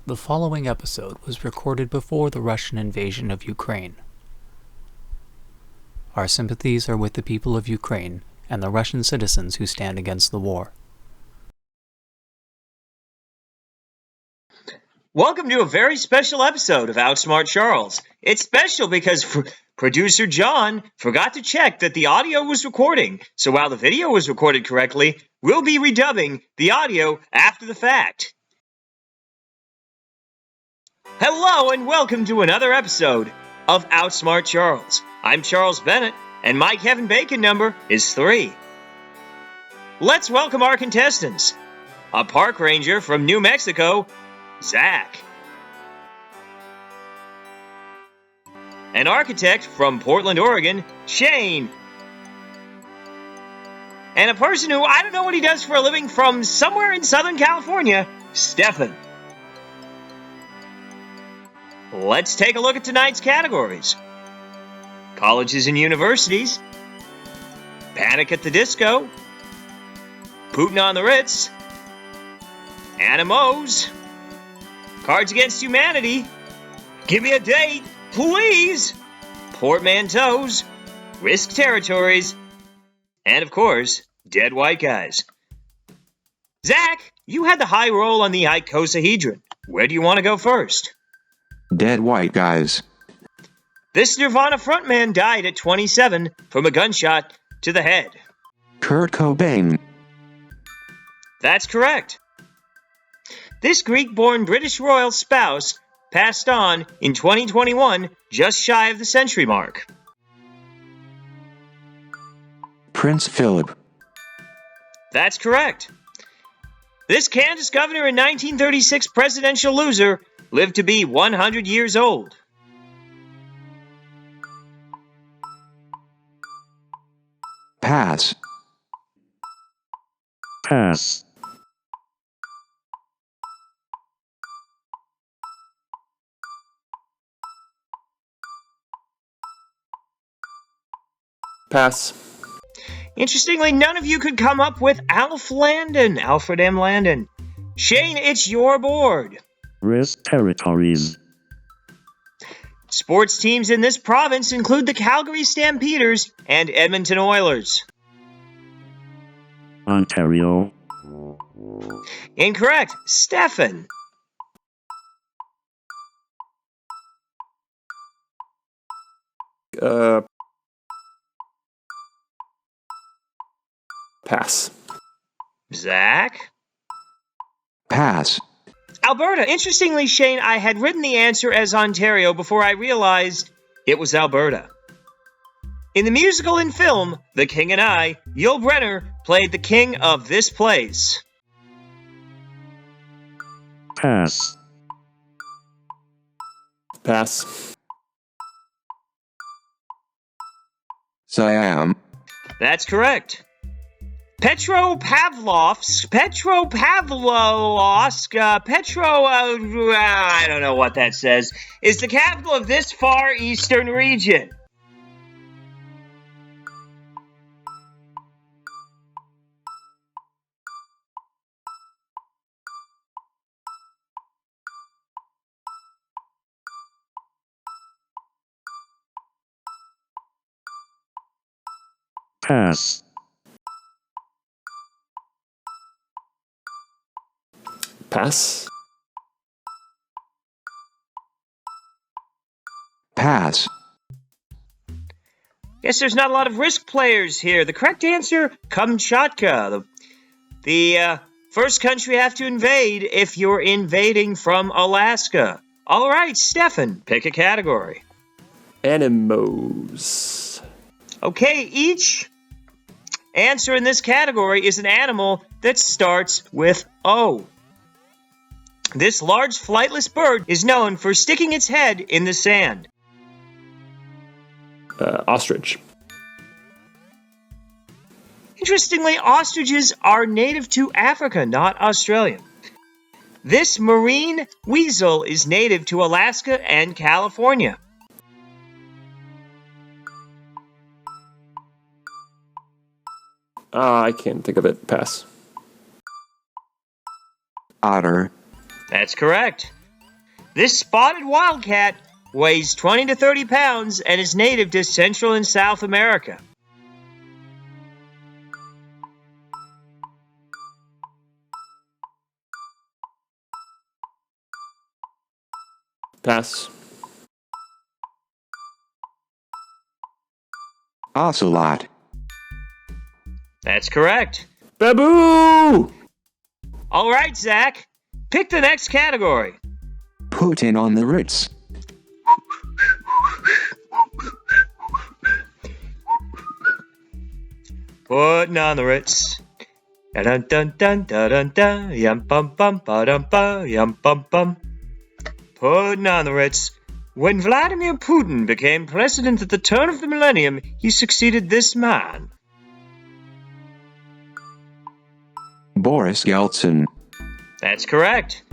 The following episode was recorded before the Russian invasion of Ukraine. Our sympathies are with the people of Ukraine and the Russian citizens who stand against the war. Welcome to a very special episode of Outsmart Charles. It's special because producer John forgot to check that the audio was recording, so while the video was recorded correctly, we'll be redubbing the audio after the fact. Hello and welcome to another episode of Outsmart Charles. I'm Charles Bennett, and my Kevin Bacon number is 3. Let's welcome our contestants. A park ranger from New Mexico, Zach. An architect from Portland, Oregon, Shane. And a person who I don't know what he does for a living from somewhere in Southern California, Steffan. Let's take a look at tonight's categories. Colleges and universities, Panic at the Disco, Putin on the Ritz, Animos, Cards Against Humanity, Give Me a Date, Please, Portmanteaus, Risk Territories, and of course, Dead White Guys. Zach, you had the high roll on the icosahedron. Where do you want to go first? Dead White Guys. This Nirvana frontman died at 27 from a gunshot to the head. Kurt Cobain. That's correct. This Greek-born British royal spouse passed on in 2021, just shy of the century mark. Prince Philip. That's correct. This Kansas governor and 1936 presidential loser lived to be 100 years old. Pass. Pass. Pass. Interestingly, none of you could come up with Alfred M. Landon. Shane, it's your board. Risk territories. Sports teams in this province include the Calgary Stampeders and Edmonton Oilers. Ontario. Incorrect. Steffan. Pass. Zach? Pass. Alberta. Interestingly, Shane, I had written the answer as Ontario before I realized it was Alberta. In the musical and film, The King and I, Yul Brynner played the king of this place. Pass. Pass. Siam. That's correct. Petropavlovsk, I don't know what that says, is the capital of this far eastern region. Pass. Pass. Pass. Guess there's not a lot of risk players here. The correct answer, Kamchatka. The first country you have to invade if you're invading from Alaska. All right, Steffan, pick a category. Animos. Okay, each answer in this category is an animal that starts with O. This large flightless bird is known for sticking its head in the sand. Ostrich. Interestingly, ostriches are native to Africa, not Australia. This marine weasel is native to Alaska and California. I can't think of it. Pass. Otter. That's correct. This spotted wildcat weighs 20 to 30 pounds and is native to Central and South America. Pass. Ocelot. That's correct. Baboo! All right, Zach. Pick the next category. Putin on the Ritz. Putting on the Ritz. Dun dun dun dun dun dun. Yum bum bum ba dum ba yum bum bum. Putting on the Ritz. When Vladimir Putin became president at the turn of the millennium, he succeeded this man. Boris Yeltsin. That's correct.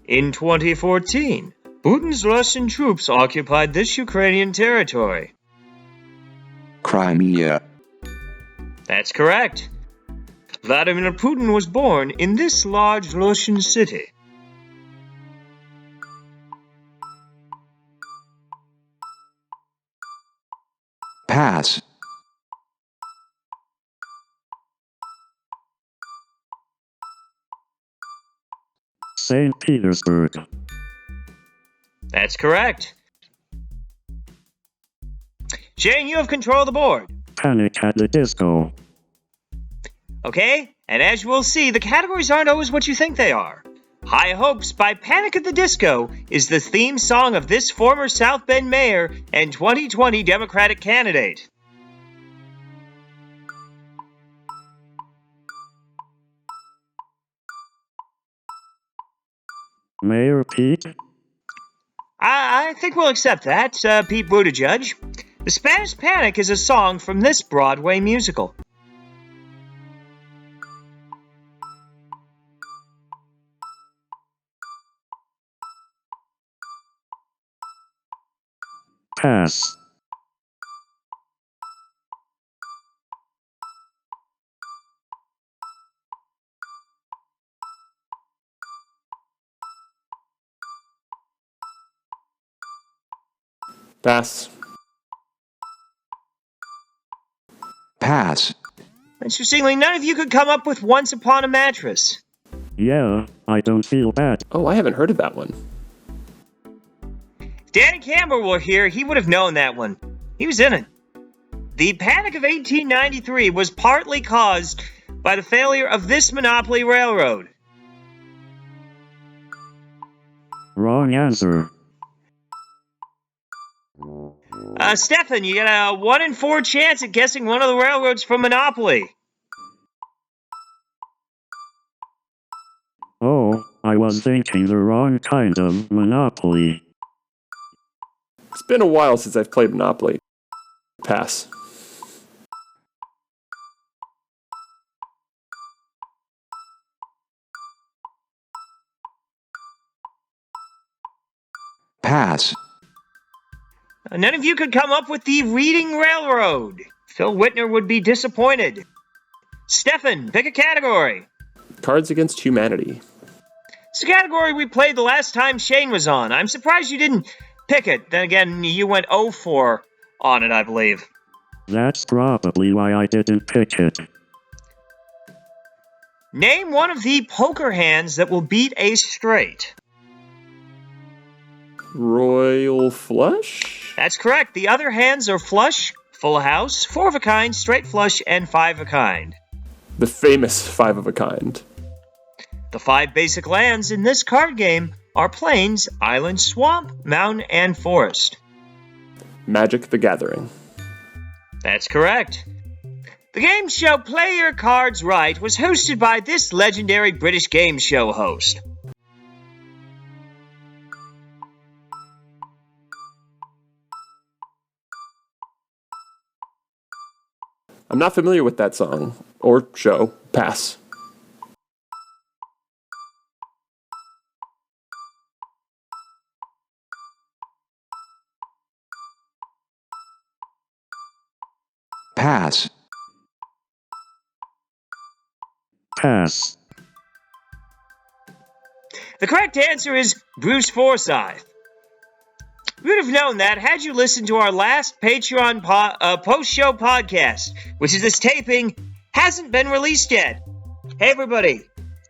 In 2014, Putin's Russian troops occupied this Ukrainian territory. Crimea. That's correct. Vladimir Putin was born in this large Russian city. Pass. St. Petersburg. That's correct. Shane, you have control of the board. Panic at the Disco. Okay? And as you will see, the categories aren't always what you think they are. High Hopes by Panic at the Disco is the theme song of this former South Bend mayor and 2020 Democratic candidate. Mayor Pete. I think we'll accept that, Pete Buttigieg. The Spanish Panic is a song from this Broadway musical. Pass. Pass. Pass. Interestingly, none of you could come up with Once Upon a Mattress. Yeah, I don't feel bad. Oh, I haven't heard of that one. If Danny Campbell were here, he would have known that one. He was in it. The Panic of 1893 was partly caused by the failure of this monopoly railroad. Wrong answer. Steffan, you got a 1 in 4 chance at guessing one of the railroads from Monopoly. Oh, I was thinking the wrong kind of Monopoly. It's been a while since I've played Monopoly. Pass. Pass. None of you could come up with the Reading Railroad. Phil Whitner would be disappointed. Steffan, pick a category. Cards Against Humanity. It's a category we played the last time Shane was on. I'm surprised you didn't pick it. Then again, you went 0-4 on it, I believe. That's probably why I didn't pick it. Name one of the poker hands that will beat a straight. Royal Flush? That's correct. The other hands are flush, full house, 4 of a kind, straight flush, and 5 of a kind. The famous 5 of a kind. The 5 basic lands in this card game are plains, island, swamp, mountain, and forest. Magic the Gathering. That's correct. The game show Play Your Cards Right was hosted by this legendary British game show host. I'm not familiar with that song or show. Pass. Pass. Pass. The correct answer is Bruce Forsyth. You would have known that had you listened to our last Patreon post-show podcast, which is this taping, hasn't been released yet. Hey everybody,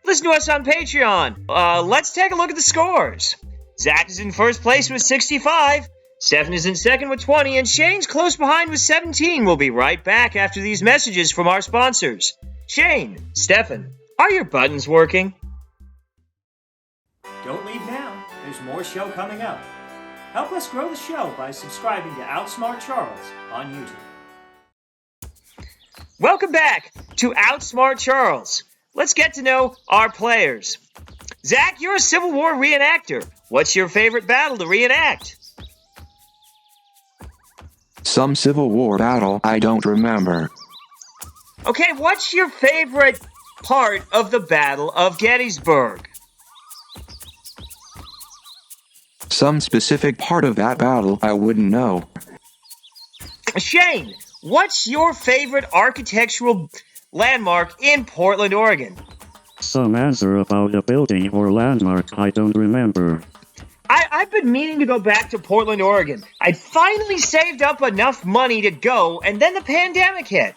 listen to us on Patreon. Let's take a look at the scores. Zach is in first place with 65, Steffan is in second with 20, and Shane's close behind with 17. We'll be right back after these messages from our sponsors. Shane, Steffan, are your buttons working? Don't leave now. There's more show coming up. Help us grow the show by subscribing to Outsmart Charles on YouTube. Welcome back to Outsmart Charles. Let's get to know our players. Zach, you're a Civil War reenactor. What's your favorite battle to reenact? Some Civil War battle I don't remember. Okay, what's your favorite part of the Battle of Gettysburg? Some specific part of that battle I wouldn't know. Shane, what's your favorite architectural landmark in Portland, Oregon? Some answer about a building or landmark I don't remember. I've been meaning to go back to Portland, Oregon. I'd finally saved up enough money to go, and then the pandemic hit.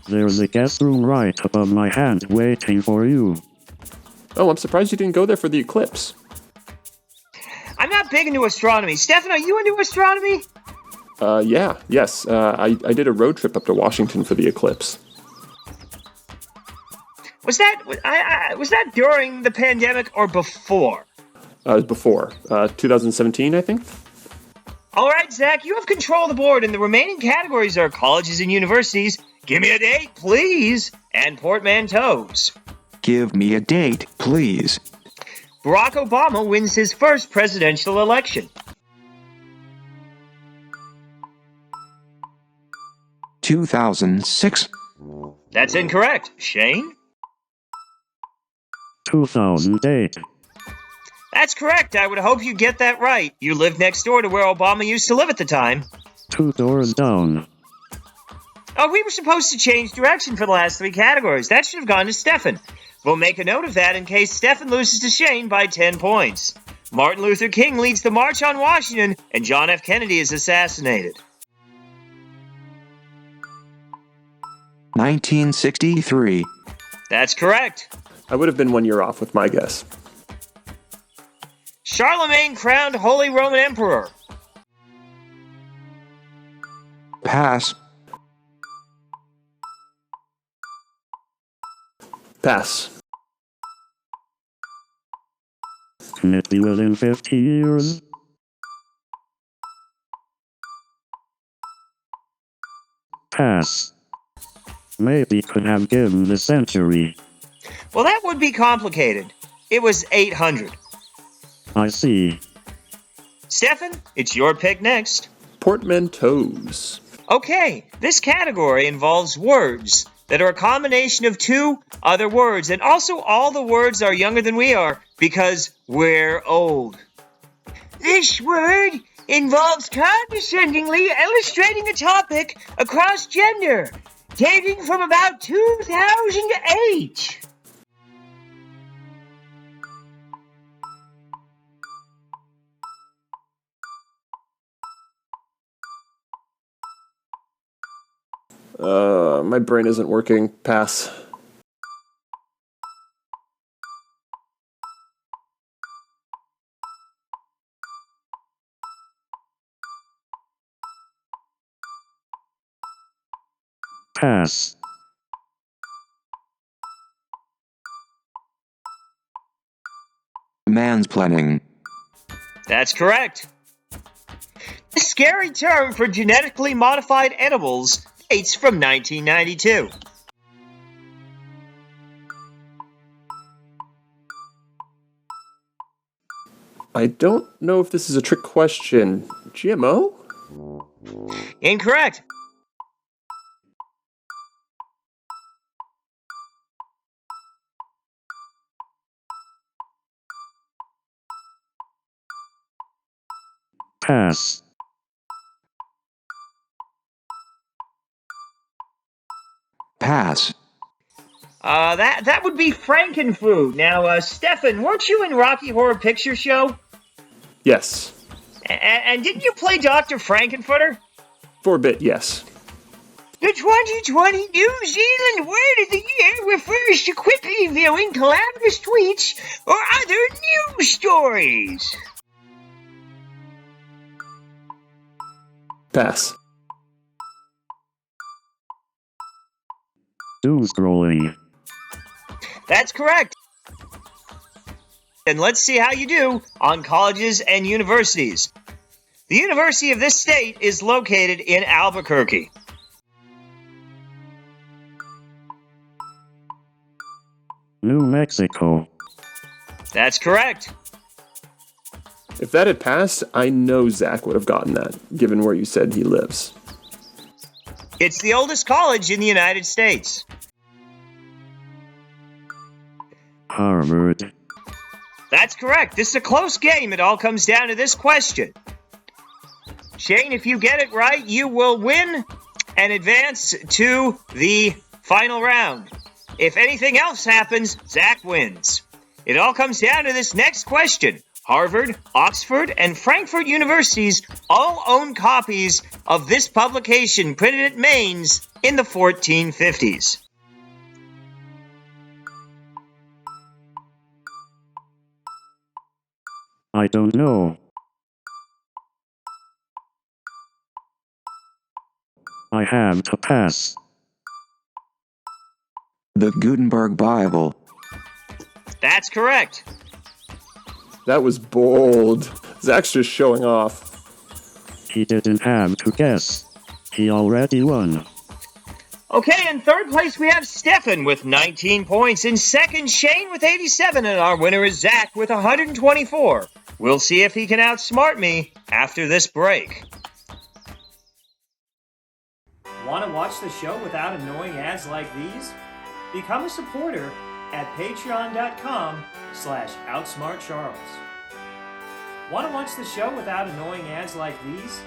There's a guest room right above my hand waiting for you. Oh, I'm surprised you didn't go there for the eclipse. I'm not big into astronomy. Steffan, are you into astronomy? Yes. I did a road trip up to Washington for the eclipse. Was that during the pandemic or before? It was before. 2017, I think? All right, Zach, you have control of the board, and the remaining categories are colleges and universities. Give me a date, please, and portmanteaus. Give me a date, please. Barack Obama wins his first presidential election. 2006. That's incorrect. Shane? 2008. That's correct. I would hope you get that right. You lived next door to where Obama used to live at the time. 2 doors down. Oh, we were supposed to change direction for the last three categories. That should have gone to Steffan. We'll make a note of that in case Steffan loses to Shane by 10 points. Martin Luther King leads the March on Washington, and John F. Kennedy is assassinated. 1963. That's correct. I would have been 1 year off with my guess. Charlemagne crowned Holy Roman Emperor. Pass. Pass. Can it be within 50 years? Pass. Maybe could have given the century. Well, that would be complicated. It was 800. I see. Steffan, it's your pick next. Portmanteaus. Okay, this category involves words that are a combination of two other words, and also all the words are younger than we are because we're old. This word involves condescendingly illustrating a topic across gender, dating from about 2008. My brain isn't working. Pass. Pass. Mansplaining. That's correct. A scary term for genetically modified edibles dates from 1992. I don't know if this is a trick question. GMO? Incorrect. Pass. Pass. That would be Frankenfood. Now, Steffan, weren't you in Rocky Horror Picture Show? Yes. And didn't you play Dr. Frankenfooter? For a bit, yes. The 2020 New Zealand Word of the Year refers to quickly viewing calamitous tweets or other news stories. Pass. Doom scrolling. That's correct. And let's see how you do on colleges and universities. The University of this state is located in Albuquerque. New Mexico. That's correct. If that had passed, I know Zach would have gotten that, given where you said he lives. It's the oldest college in the United States. Harvard. That's correct. This is a close game. It all comes down to this question. Shane, if you get it right, you will win and advance to the final round. If anything else happens, Zach wins. It all comes down to this next question. Harvard, Oxford, and Frankfurt universities all own copies of this publication printed at Mainz in the 1450s. I don't know. I have to pass. The Gutenberg Bible. That's correct. That was bold. Zach's just showing off. He didn't have to guess. He already won. Okay, in third place we have Steffan with 19 points. In second, Shane with 87, and our winner is Zach with 124. We'll see if he can outsmart me after this break. Want to watch the show without annoying ads like these? Become a supporter at patreon.com/OutsmartCharles. Want to watch the show without annoying ads like these?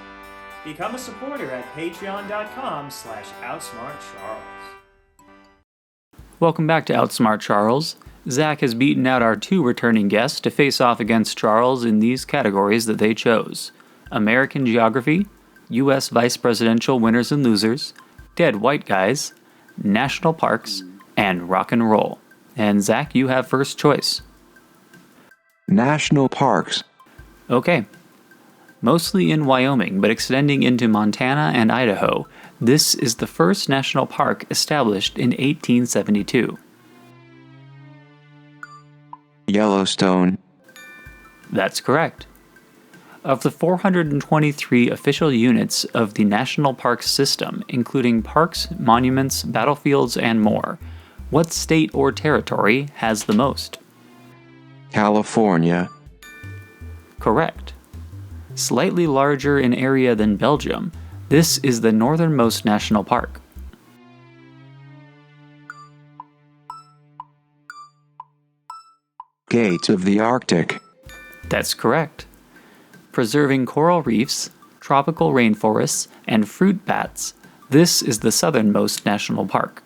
Become a supporter at patreon.com/OutsmartCharles. Welcome back to Outsmart Charles. Zach has beaten out our two returning guests to face off against Charles in these categories that they chose: American Geography, U.S. Vice Presidential Winners and Losers, Dead White Guys, National Parks, and Rock and Roll. And Zach, you have first choice. National parks. Okay. Mostly in Wyoming, but extending into Montana and Idaho, this is the first national park established in 1872. Yellowstone. That's correct. Of the 423 official units of the national park system, including parks, monuments, battlefields, and more, what state or territory has the most? California. Correct. Slightly larger in area than Belgium, this is the northernmost national park. Gates of the Arctic. That's correct. Preserving coral reefs, tropical rainforests, and fruit bats, this is the southernmost national park.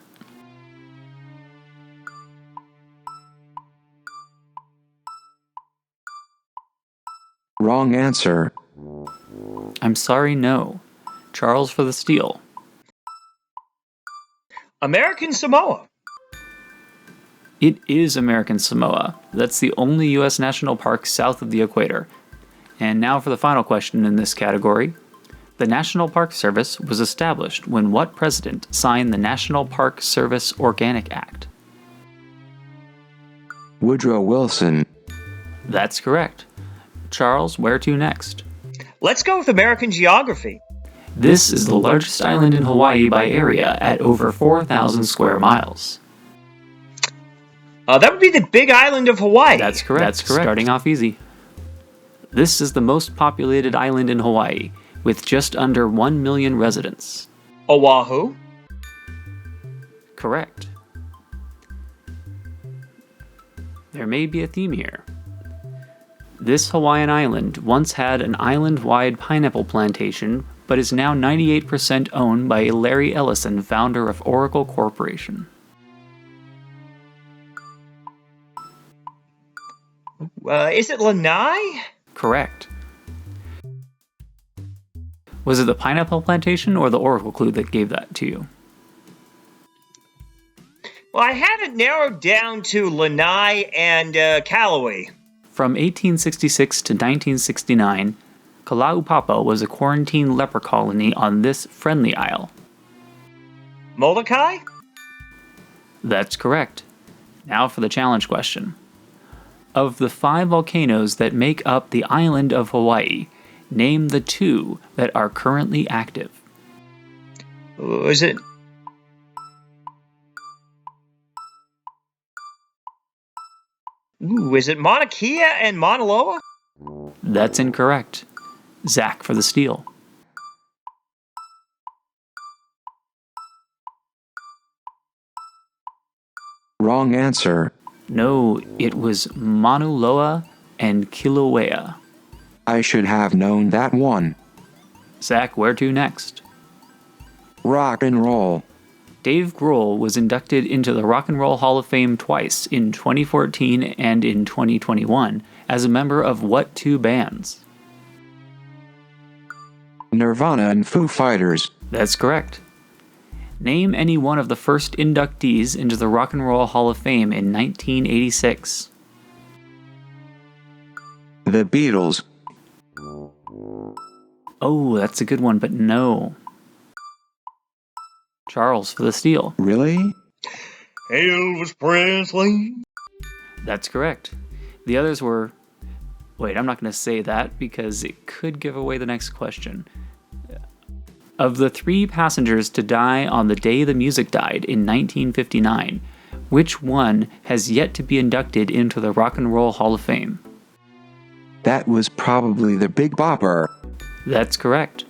Wrong answer. I'm sorry, no. Charles for the steal. American Samoa. It is American Samoa. That's the only U.S. national park south of the equator. And now for the final question in this category. The National Park Service was established when what president signed the National Park Service Organic Act? Woodrow Wilson. That's correct. Charles, where to next? Let's go with American Geography. This is the largest island in Hawaii by area at over 4,000 square miles. That would be the Big Island of Hawaii. That's correct. Starting off easy. This is the most populated island in Hawaii, with just under 1 million residents. Oahu. Correct. There may be a theme here. This Hawaiian island once had an island-wide pineapple plantation, but is now 98% 98% owned by Larry Ellison, founder of Oracle Corporation. Is it Lanai? Correct. Was it the pineapple plantation or the oracle clue that gave that to you? Well, I had it narrowed down to Lanai and Callaway. From 1866 to 1969, Kalaupapa was a quarantine leper colony on this friendly isle. Molokai? That's correct. Now for the challenge question. Of the 5 volcanoes that make up the island of Hawaii, name the 2 that are currently active. Is it... is it Mauna Kea and Mauna Loa? That's incorrect. Zach for the steal. Wrong answer. No, it was Mauna Loa and Kilauea. I should have known that one. Zach, where to next? Rock and roll. Dave Grohl was inducted into the Rock and Roll Hall of Fame twice, in 2014 and in 2021, as a member of what 2 bands? Nirvana and Foo Fighters. That's correct. Name any one of the first inductees into the Rock and Roll Hall of Fame in 1986. The Beatles. Oh, that's a good one, but no. Charles for the steal. Really? Elvis Presley. That's correct. The others were... Wait, I'm not going to say that because it could give away the next question. Of the 3 passengers to die on the day the music died in 1959, which one has yet to be inducted into the Rock and Roll Hall of Fame? That was probably the Big Bopper. That's correct.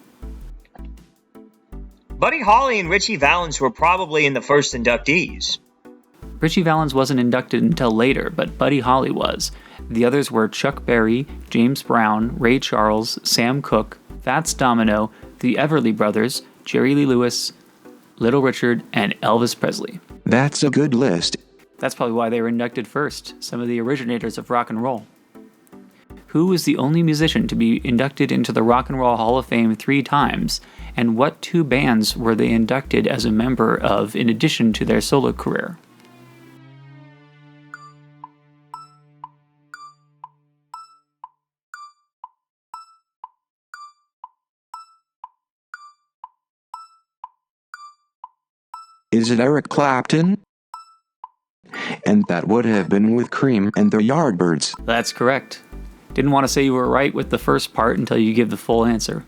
Buddy Holly and Richie Valens were probably in the first inductees. Richie Valens wasn't inducted until later, but Buddy Holly was. The others were Chuck Berry, James Brown, Ray Charles, Sam Cooke, Fats Domino, the Everly Brothers, Jerry Lee Lewis, Little Richard, and Elvis Presley. That's a good list. That's probably why they were inducted first, some of the originators of rock and roll. Who was the only musician to be inducted into the Rock and Roll Hall of Fame 3 times, and what 2 bands were they inducted as a member of in addition to their solo career? Is it Eric Clapton? And that would have been with Cream and the Yardbirds. That's correct. Didn't want to say you were right with the first part until you give the full answer.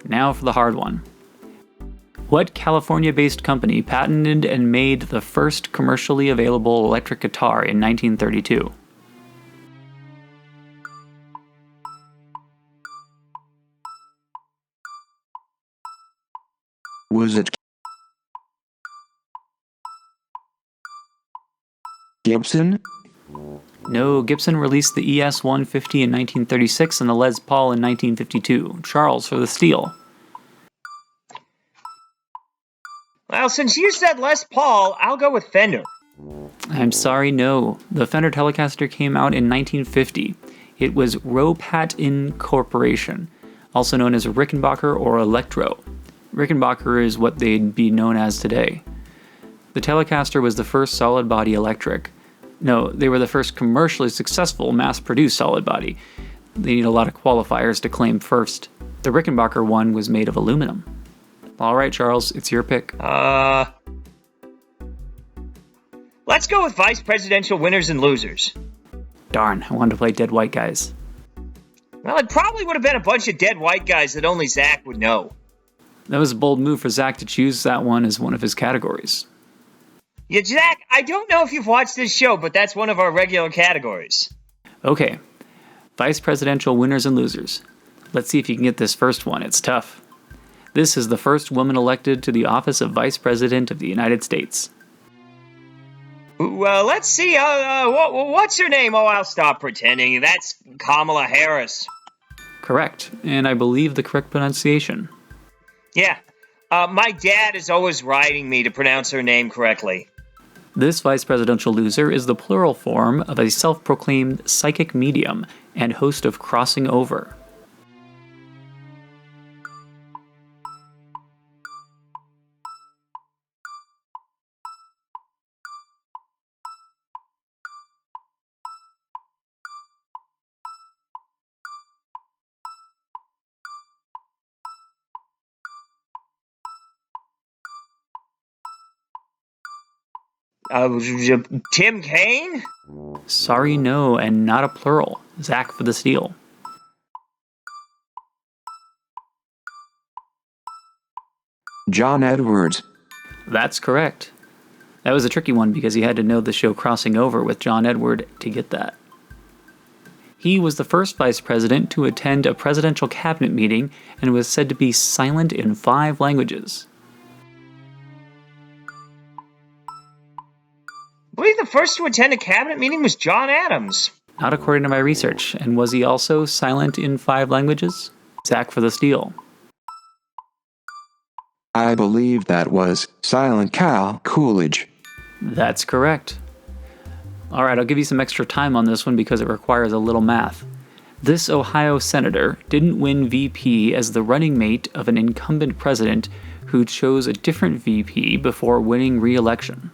Now for the hard one. What California-based company patented and made the first commercially available electric guitar in 1932? Was it Gibson? No, Gibson released the ES-150 in 1936 and the Les Paul in 1952. Charles for the steal. Well, since you said Les Paul, I'll go with Fender. I'm sorry, no. The Fender Telecaster came out in 1950. It was Ropat Incorporation, also known as Rickenbacker or Electro. Rickenbacker is what they'd be known as today. The Telecaster was the first solid body electric. No, they were the first commercially successful mass-produced solid body. They need a lot of qualifiers to claim first. The Rickenbacker one was made of aluminum. All right, Charles, it's your pick. Let's go with vice presidential winners and losers. Darn, I wanted to play Dead White Guys. Well, it probably would have been a bunch of dead white guys that only Zach would know. That was a bold move for Zach to choose that one as one of his categories. Yeah, Zach, I don't know if you've watched this show, but that's one of our regular categories. Okay, vice presidential winners and losers. Let's see if you can get this first one. It's tough. This is the first woman elected to the office of Vice President of the United States. Well, let's see. What's her name? Oh, I'll stop pretending. That's Kamala Harris. Correct, and I believe the correct pronunciation. Yeah. My dad is always writing me to pronounce her name correctly. This vice presidential loser is the plural form of a self-proclaimed psychic medium and host of Crossing Over. Tim Kaine? Sorry, no, and not a plural. Zach for the steal. John Edwards. That's correct. That was a tricky one because you had to know the show Crossing Over with John Edward to get that. He was the first vice president to attend a presidential cabinet meeting and was said to be silent in 5 languages. I believe the first to attend a cabinet meeting was John Adams. Not according to my research. And was he also silent in 5 languages? Zach for the steal. I believe that was Silent Cal Coolidge. That's correct. Alright, I'll give you some extra time on this one because it requires a little math. This Ohio senator didn't win VP as the running mate of an incumbent president who chose a different VP before winning re-election.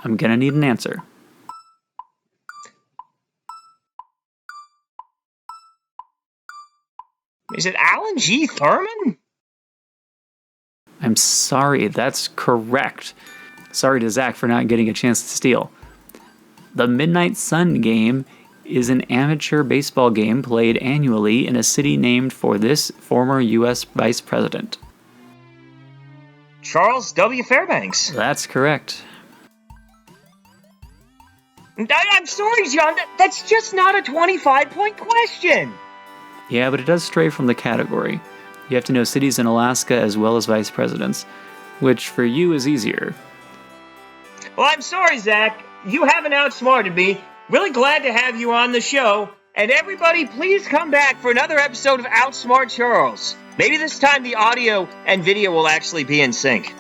I'm gonna need an answer. Is it Alan G. Thurman? I'm sorry, that's correct. Sorry to Zach for not getting a chance to steal. The Midnight Sun game is an amateur baseball game played annually in a city named for this former U.S. vice president. Charles W. Fairbanks. That's correct. I'm sorry, John. That's just not a 25-point question. Yeah, but it does stray from the category. You have to know cities in Alaska as well as vice presidents, which for you is easier. Well, I'm sorry, Zach. You haven't outsmarted me. Really glad to have you on the show. And everybody, please come back for another episode of Outsmart Charles. Maybe this time the audio and video will actually be in sync.